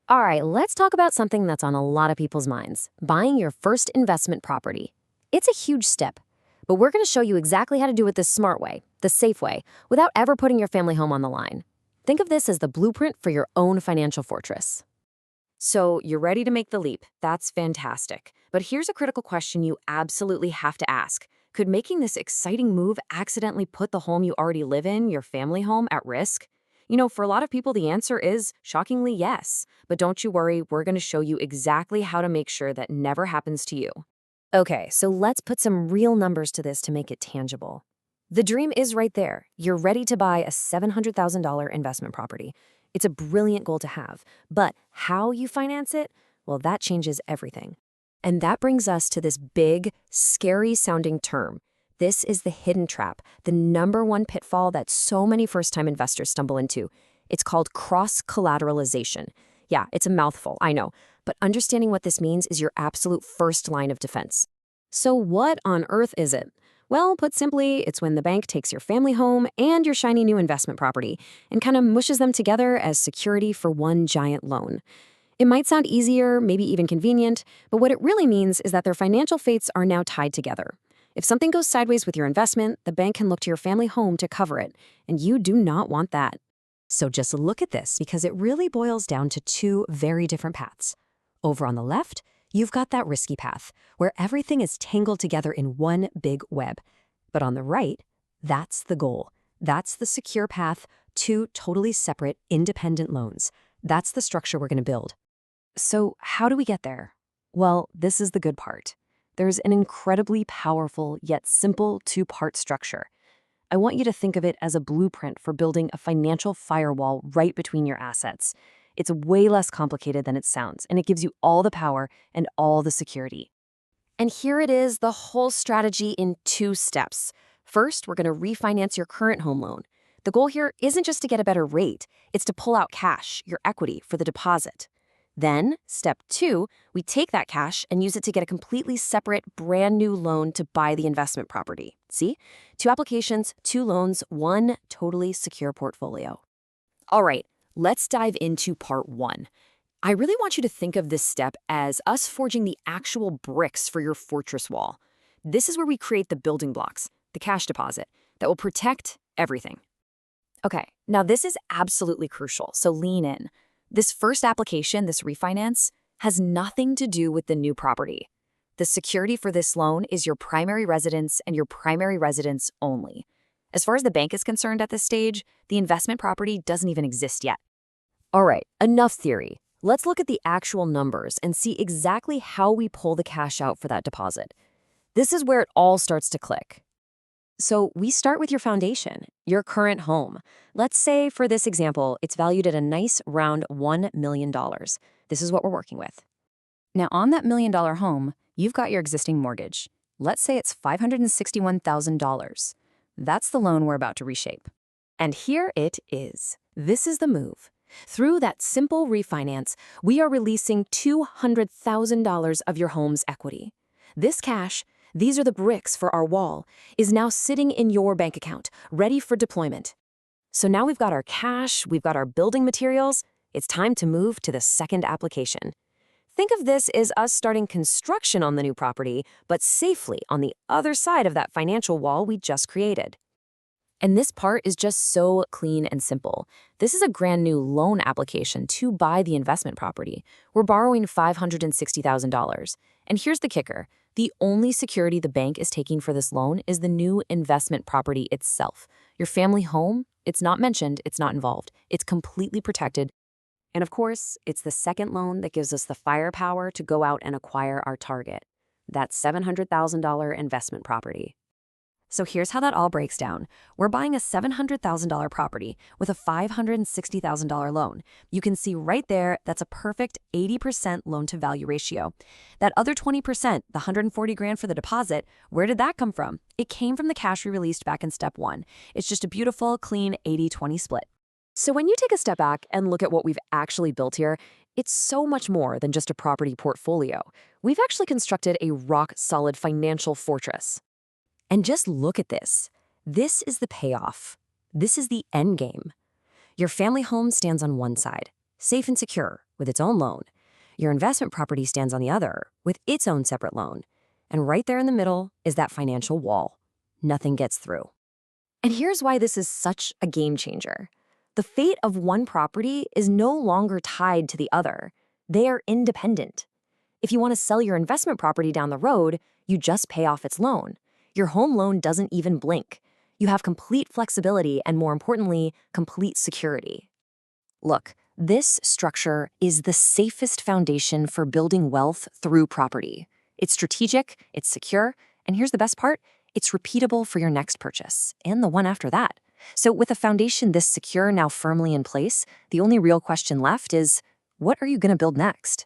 All right, let's talk about something that's on a lot of people's minds, buying your first investment property. It's a huge step, but we're going to show you exactly how to do it the smart way, the safe way, without ever putting your family home on the line. Think of this as the blueprint for your own financial fortress. So you're ready to make the leap. That's fantastic. But here's a critical question you absolutely have to ask. Could making this exciting move accidentally put the home you already live in, your family home, at risk? For a lot of people, the answer is, shockingly, yes. But don't you worry, we're going to show you exactly how to make sure that never happens to you. Okay, so let's put some real numbers to this to make it tangible. The dream is right there. You're ready to buy a $700,000 investment property. It's a brilliant goal to have, but how you finance it, well, that changes everything. And that brings us to this big, scary-sounding term. This is the hidden trap, the number one pitfall that so many first-time investors stumble into. It's called cross-collateralization. Yeah, it's a mouthful, I know, but understanding what this means is your absolute first line of defense. So what on earth is it? Well, put simply, it's when the bank takes your family home and your shiny new investment property and kind of mushes them together as security for one giant loan. It might sound easier, maybe even convenient, but what it really means is that their financial fates are now tied together. If something goes sideways with your investment, the bank can look to your family home to cover it, and you do not want that. So just look at this, because it really boils down to two very different paths. Over on the left, you've got that risky path, where everything is tangled together in one big web. But on the right, that's the goal. That's the secure path, two totally separate, independent loans. That's the structure we're going to build. So how do we get there? Well, this is the good part. There's an incredibly powerful yet simple two-part structure. I want you to think of it as a blueprint for building a financial firewall right between your assets. It's way less complicated than it sounds, and it gives you all the power and all the security. And here it is, the whole strategy in 2 steps. First, we're going to refinance your current home loan. The goal here isn't just to get a better rate, it's to pull out cash, your equity, for the deposit. Then, step 2, we take that cash and use it to get a completely separate, brand new loan to buy the investment property. See? 2 applications, 2 loans, 1 totally secure portfolio. All right, let's dive into part 1. I really want you to think of this step as us forging the actual bricks for your fortress wall. This is where we create the building blocks, the cash deposit, that will protect everything. Okay, now this is absolutely crucial, so lean in. This first application, this refinance, has nothing to do with the new property. The security for this loan is your primary residence and your primary residence only. As far as the bank is concerned at this stage, the investment property doesn't even exist yet. All right, enough theory. Let's look at the actual numbers and see exactly how we pull the cash out for that deposit. This is where it all starts to click. So we start with your foundation, your current home. Let's say, for this example, it's valued at a nice round $1 million. This is what we're working with. Now, on that $1 million home, you've got your existing mortgage. Let's say it's $561,000. That's the loan we're about to reshape. And here it is. This is the move. Through that simple refinance, we are releasing $200,000 of your home's equity. This cash, these are the bricks for our wall, is now sitting in your bank account, ready for deployment. So now we've got our cash, we've got our building materials. It's time to move to the second application. Think of this as us starting construction on the new property, but safely on the other side of that financial wall we just created. And this part is just so clean and simple. This is a brand new loan application to buy the investment property. We're borrowing $560,000. And here's the kicker. The only security the bank is taking for this loan is the new investment property itself. Your family home, it's not mentioned, it's not involved. It's completely protected. And of course, it's the second loan that gives us the firepower to go out and acquire our target, that $700,000 investment property. So here's how that all breaks down. We're buying a $700,000 property with a $560,000 loan. You can see right there, that's a perfect 80% loan-to-value ratio. That other 20%, the $140,000 for the deposit, where did that come from? It came from the cash we released back in step 1. It's just a beautiful, clean 80-20 split. So when you take a step back and look at what we've actually built here, it's so much more than just a property portfolio. We've actually constructed a rock-solid financial fortress. And just look at this. This is the payoff. This is the end game. Your family home stands on one side, safe and secure, with its own loan. Your investment property stands on the other, with its own separate loan. And right there in the middle is that financial wall. Nothing gets through. And here's why this is such a game changer. The fate of one property is no longer tied to the other. They are independent. If you want to sell your investment property down the road, you just pay off its loan. Your home loan doesn't even blink. You have complete flexibility and, more importantly, complete security. Look, this structure is the safest foundation for building wealth through property. It's strategic, it's secure, and here's the best part, it's repeatable for your next purchase and the one after that. So with a foundation this secure now firmly in place, the only real question left is, what are you going to build next?